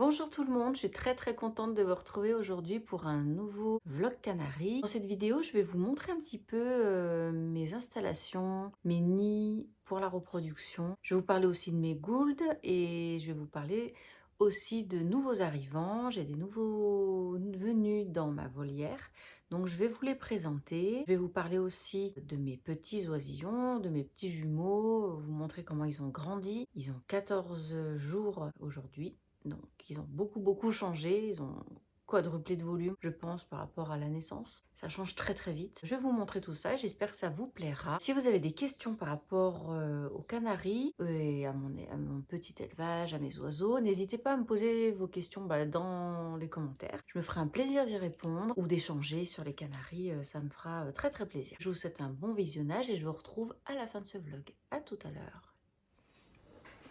Bonjour tout le monde, je suis très contente de vous retrouver aujourd'hui pour un nouveau vlog canari. Dans cette vidéo, je vais vous montrer un petit peu mes installations, mes nids pour la reproduction. Je vais vous parler aussi de mes goulds et je vais vous parler aussi de nouveaux arrivants. J'ai des nouveaux venus dans ma volière, donc je vais vous les présenter. Je vais vous parler aussi de mes petits oisillons, de mes petits jumeaux, vous montrer comment ils ont grandi. Ils ont 14 jours aujourd'hui. Donc, ils ont beaucoup changé. Ils ont quadruplé de volume, je pense, par rapport à la naissance. Ça change très vite. Je vais vous montrer tout ça. J'espère que ça vous plaira. Si vous avez des questions par rapport aux canaris et à mon petit élevage, à mes oiseaux, n'hésitez pas à me poser vos questions dans les commentaires. Je me ferai un plaisir d'y répondre ou d'échanger sur les canaris. Ça me fera très plaisir. Je vous souhaite un bon visionnage et je vous retrouve à la fin de ce vlog. À tout à l'heure.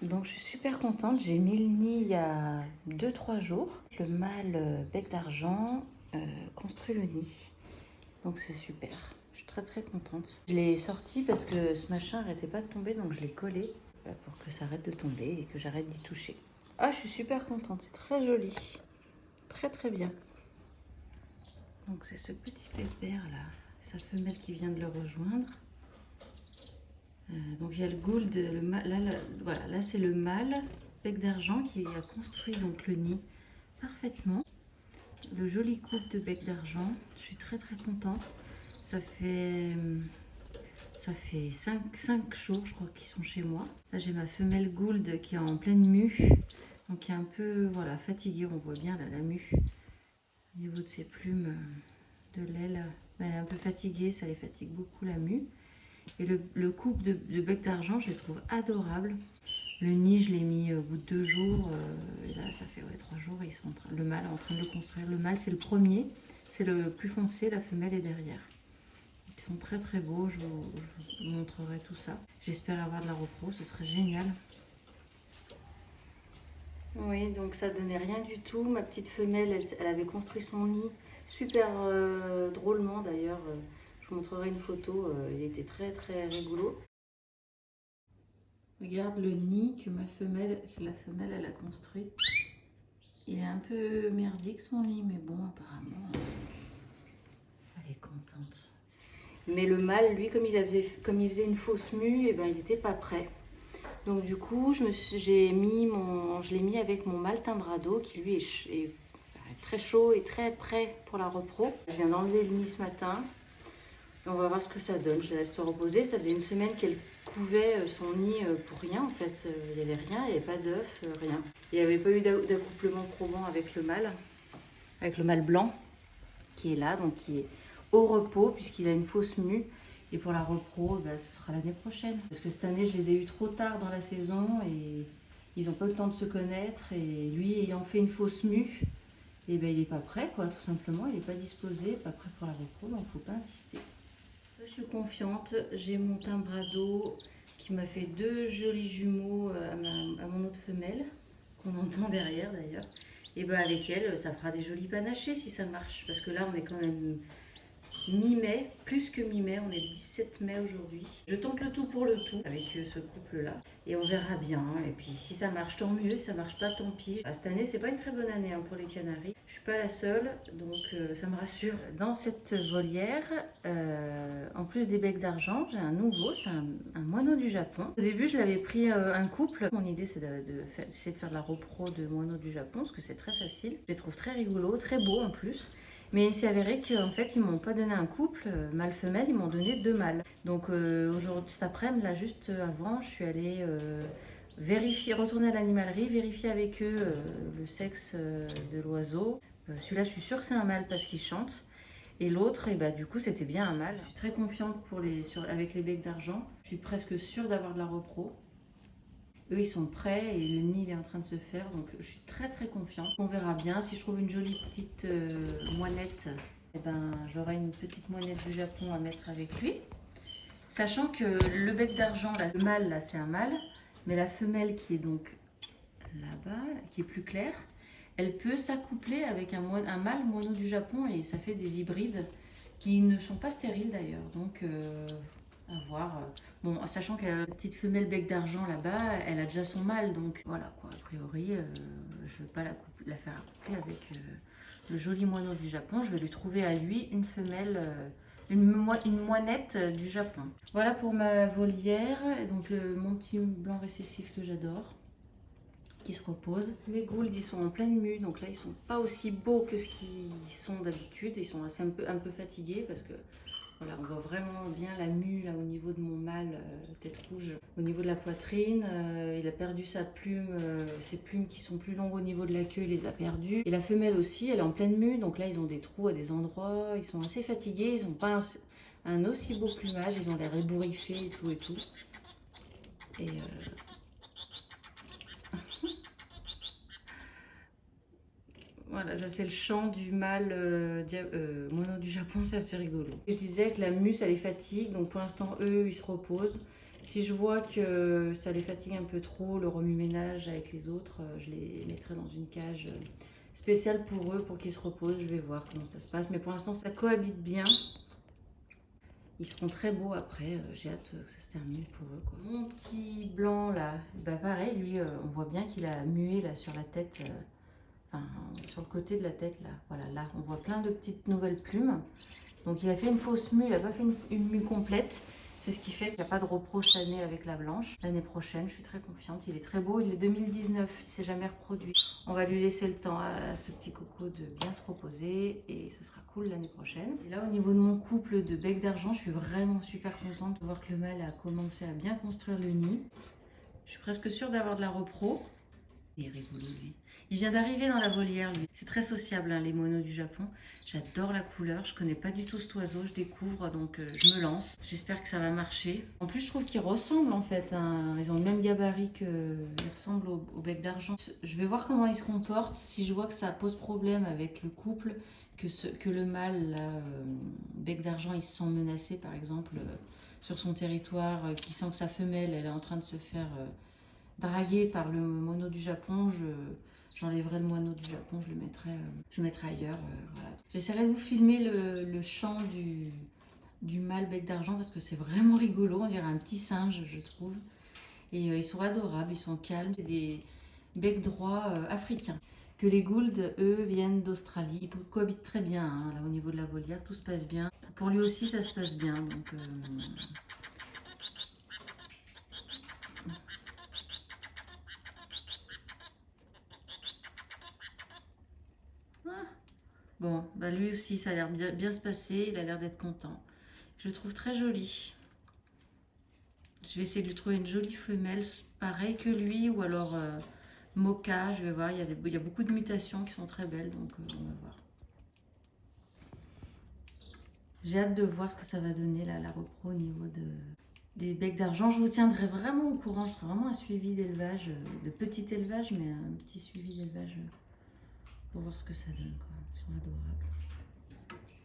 Donc je suis super contente, j'ai mis le nid il y a 2-3 jours. Le mâle bec d'argent construit le nid. Donc c'est super, je suis très contente. Je l'ai sorti parce que ce machin n'arrêtait pas de tomber, donc je l'ai collé pour que ça arrête de tomber et que j'arrête d'y toucher. Ah, je suis super contente, c'est très joli, très bien. Donc c'est ce petit pépère là, sa femelle qui vient de le rejoindre. Donc il y a le gould, voilà, là c'est le mâle bec d'argent qui a construit donc le nid parfaitement. Le joli couple de bec d'argent, je suis très contente. Ça fait 5 jours je crois qu'ils sont chez moi. Là j'ai ma femelle gould qui est en pleine mue, donc qui est un peu voilà, fatiguée, on voit bien là, la mue au niveau de ses plumes de l'aile. Elle est un peu fatiguée, ça les fatigue beaucoup la mue. Et le couple de bec d'argent, je le trouve adorable. Le nid, je l'ai mis au bout de 2 jours. Et là, ça fait 3 jours. Ils sont le mâle est en train de le construire. Le mâle, c'est le premier. C'est le plus foncé. La femelle est derrière. Ils sont très beaux. Je vous montrerai tout ça. J'espère avoir de la repro. Ce serait génial. Oui, donc ça donnait rien du tout. Ma petite femelle, elle avait construit son nid super drôlement d'ailleurs. Je vous montrerai une photo, il était très rigolo. Regarde le nid que la femelle elle a construit. Il est un peu merdique son nid, mais bon, apparemment, elle est contente. Mais le mâle, lui, comme il faisait une fausse mue, et ben, il n'était pas prêt. Donc du coup, je l'ai mis avec mon mâle timbrado qui lui est très chaud et très prêt pour la repro. Je viens d'enlever le nid ce matin. On va voir ce que ça donne. Je la laisse se reposer. Ça faisait une semaine qu'elle couvait son nid pour rien. En fait, il n'y avait rien, il n'y avait pas d'œufs, rien. Il n'y avait pas eu d'accouplement probant avec le mâle blanc qui est là, donc qui est au repos puisqu'il a une fausse mue. Et pour la repro, ce sera l'année prochaine. Parce que cette année, je les ai eus trop tard dans la saison et ils n'ont pas eu le temps de se connaître. Et lui, ayant fait une fausse mue, et il n'est pas prêt, quoi, tout simplement. Il n'est pas disposé, pas prêt pour la repro, donc il ne faut pas insister. Je suis confiante, j'ai mon timbrado qui m'a fait 2 jolis jumeaux à mon autre femelle, qu'on entend derrière d'ailleurs. Et avec elle, ça fera des jolis panachés si ça marche. Parce que là, on est quand même mi-mai, plus que mi-mai, on est 17 mai aujourd'hui. Je tente le tout pour le tout avec ce couple-là et on verra bien. Et puis si ça marche, tant mieux, si ça marche pas, tant pis. Cette année, c'est pas une très bonne année pour les canaris. Je suis pas la seule, donc ça me rassure. Dans cette volière, en plus des becs d'argent, j'ai un nouveau, c'est un moineau du Japon. Au début, je l'avais pris un couple. Mon idée, c'est d'essayer de faire de la repro de moineaux du Japon, parce que c'est très facile. Je les trouve très rigolos, très beaux en plus. Mais il s'est avéré qu'en fait, ils m'ont pas donné un couple mâle-femelle, ils m'ont donné 2 mâles. Donc aujourd'hui, cet après-midi, là, juste avant, je suis allée retourner à l'animalerie, vérifier avec eux le sexe de l'oiseau. Celui-là, je suis sûre que c'est un mâle parce qu'il chante. Et l'autre, du coup, c'était bien un mâle. Je suis très confiante avec les becs d'argent. Je suis presque sûre d'avoir de la repro. Eux, ils sont prêts et le nid il est en train de se faire, donc je suis très confiante. On verra bien. Si je trouve une jolie petite moinette, j'aurai une petite moinette du Japon à mettre avec lui. Sachant que le bec d'argent, le mâle, là, c'est un mâle, mais la femelle qui est donc là-bas, qui est plus claire, elle peut s'accoupler avec un mâle moineau du Japon et ça fait des hybrides qui ne sont pas stériles d'ailleurs. Donc À voir. Bon, sachant que la petite femelle bec d'argent là-bas, elle a déjà son mâle, donc voilà quoi. A priori, je ne vais pas la faire accoupler avec le joli moineau du Japon. Je vais lui trouver à lui une femelle, une moinette du Japon. Voilà pour ma volière. Donc mon petit blanc récessif que j'adore, qui se repose. Mes goulds, ils sont en pleine mue, donc là ils sont pas aussi beaux que ce qu'ils sont d'habitude. Ils sont assez un peu fatigués parce que voilà, on voit vraiment bien la mue là au niveau de mon mâle, tête rouge, au niveau de la poitrine. Il a perdu sa plume, ses plumes qui sont plus longues au niveau de la queue, il les a perdues. Et la femelle aussi, elle est en pleine mue, donc là ils ont des trous à des endroits. Ils sont assez fatigués, ils n'ont pas un aussi beau plumage, ils ont l'air ébouriffés et tout et tout. Et voilà, ça c'est le chant du mâle mono du Japon, c'est assez rigolo. Je disais que la mue ça les fatigue, donc pour l'instant eux ils se reposent. Si je vois que ça les fatigue un peu trop, le remue-ménage avec les autres, je les mettrai dans une cage spéciale pour eux, pour qu'ils se reposent. Je vais voir comment ça se passe, mais pour l'instant ça cohabite bien. Ils seront très beaux après, j'ai hâte que ça se termine pour eux, quoi. Mon petit blanc là, bah pareil, lui on voit bien qu'il a mué là sur la tête. Enfin, sur le côté de la tête là, voilà, là on voit plein de petites nouvelles plumes. Donc il a fait une fausse mue, il n'a pas fait une mue complète. C'est ce qui fait qu'il n'y a pas de repro cette année avec la blanche. L'année prochaine, je suis très confiante, il est très beau, il est 2019, il ne s'est jamais reproduit. On va lui laisser le temps à ce petit coco de bien se reposer et ce sera cool l'année prochaine. Et là au niveau de mon couple de bec d'argent, je suis vraiment super contente de voir que le mâle a commencé à bien construire le nid. Je suis presque sûre d'avoir de la repro. Il est rigolo lui. Il vient d'arriver dans la volière lui. C'est très sociable hein, les monos du Japon. J'adore la couleur. Je connais pas du tout cet oiseau. Je découvre donc je me lance. J'espère que ça va marcher. En plus je trouve qu'ils ressemblent en fait. Hein. Ils ont le même gabarit que... Ils ressemblent au bec d'argent. Je vais voir comment ils se comportent. Si je vois que ça pose problème avec le couple, que le mâle là, bec d'argent il se sent menacé par exemple sur son territoire, qu'il sent que sa femelle elle est en train de se faire... dragué par le mono du Japon, j'enlèverai le mono du Japon, je le mettrai ailleurs. Voilà. J'essaierai de vous filmer le chant du mâle bec d'argent parce que c'est vraiment rigolo, on dirait un petit singe je trouve. Et ils sont adorables, ils sont calmes, c'est des becs droits africains. Que les goulds, eux, viennent d'Australie. Ils cohabitent très bien hein, là au niveau de la volière, tout se passe bien. Pour lui aussi ça se passe bien, donc... Bon, bah lui aussi, ça a l'air bien se passer. Il a l'air d'être content. Je le trouve très joli. Je vais essayer de lui trouver une jolie femelle, pareil que lui, ou alors mocha. Je vais voir, il y a beaucoup de mutations qui sont très belles, donc on va voir. J'ai hâte de voir ce que ça va donner là, la repro au niveau des becs d'argent. Je vous tiendrai vraiment au courant. Je ferai vraiment un suivi d'élevage, de petit élevage, mais un petit suivi d'élevage pour voir ce que ça donne, quoi. Ils sont adorables.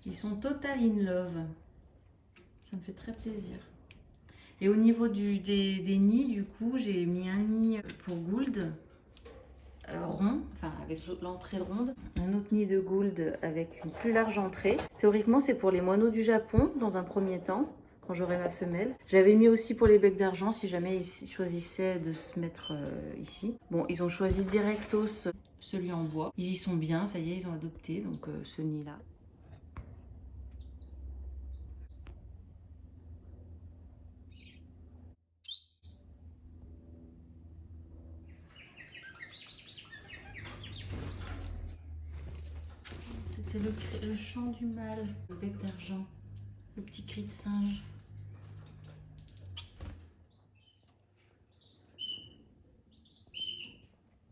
Ils sont total in love. Ça me fait très plaisir. Et au niveau des nids, du coup, j'ai mis un nid pour gould rond, enfin avec l'entrée ronde. Un autre nid de gould avec une plus large entrée. Théoriquement, c'est pour les moineaux du Japon dans un premier temps, quand j'aurai ma femelle. J'avais mis aussi pour les becs d'argent si jamais ils choisissaient de se mettre ici. Bon, ils ont choisi directos celui en bois. Ils y sont bien, ça y est, ils ont adopté donc ce nid-là. C'était le chant du mâle, le bec d'argent, le petit cri de singe.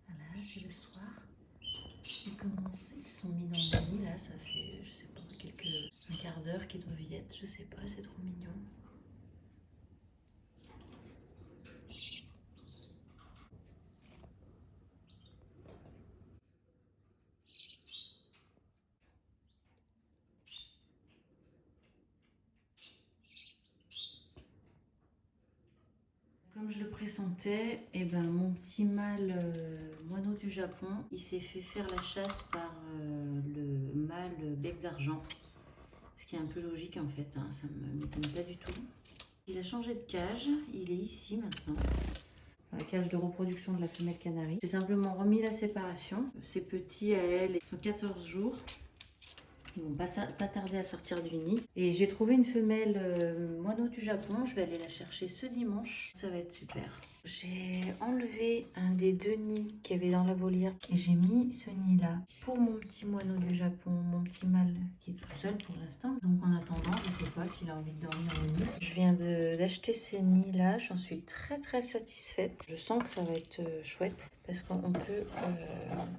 Voilà, c'est le soir. Ils se sont mis dans le lit, là, ça fait, je sais pas, un quart d'heure qu'ils doivent y être, je sais pas, c'est trop mignon. Comme je le pressentais, eh ben, mon petit mâle moineau du Japon, il s'est fait faire la chasse par le mâle bec d'argent. Ce qui est un peu logique en fait, hein, ça ne m'étonne pas du tout. Il a changé de cage, il est ici maintenant. La cage de reproduction de la femelle canari. J'ai simplement remis la séparation. Ces petits à elle, ils sont 14 jours. Ils vont pas tarder à sortir du nid. Et j'ai trouvé une femelle moineau du Japon. Je vais aller la chercher ce dimanche. Ça va être super. J'ai enlevé un des 2 nids qu'il y avait dans la volière. Et j'ai mis ce nid-là pour mon petit moineau du Japon, mon petit mâle qui est tout seul pour l'instant. Donc en attendant, je ne sais pas s'il a envie de dormir au nid. Je viens d'acheter ces nids-là. J'en suis très satisfaite. Je sens que ça va être chouette parce qu'on peut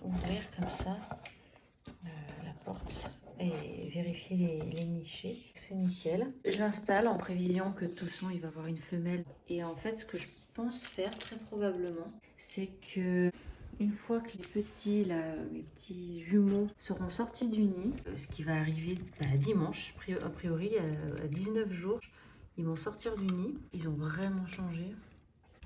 ouvrir comme ça la porte et vérifier les nichés. C'est nickel. Je l'installe en prévision que de toute façon il va avoir une femelle. Et en fait, ce que je pense faire très probablement, c'est que une fois que les petits jumeaux seront sortis du nid, ce qui va arriver dimanche, a priori à 19 jours, ils vont sortir du nid. Ils ont vraiment changé.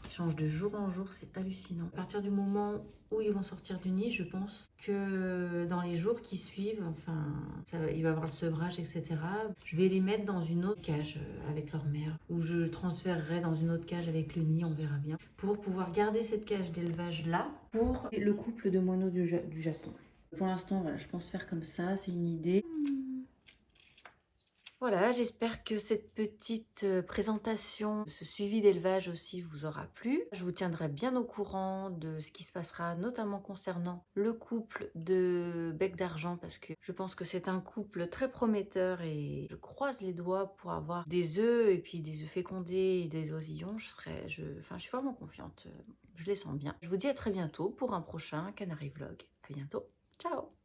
Ils changent de jour en jour, c'est hallucinant. À partir du moment où ils vont sortir du nid, je pense que dans les jours qui suivent, il va y avoir le sevrage, etc. Je vais les mettre dans une autre cage avec leur mère, ou je transférerai dans une autre cage avec le nid, on verra bien, pour pouvoir garder cette cage d'élevage là pour le couple de moineaux du Japon. Pour l'instant, voilà, je pense faire comme ça, c'est une idée. Voilà, j'espère que cette petite présentation, ce suivi d'élevage aussi vous aura plu. Je vous tiendrai bien au courant de ce qui se passera, notamment concernant le couple de bec d'argent, parce que je pense que c'est un couple très prometteur et je croise les doigts pour avoir des œufs et puis des œufs fécondés et des oisillons. Je suis vraiment confiante, je les sens bien. Je vous dis à très bientôt pour un prochain Canary Vlog. À bientôt, ciao!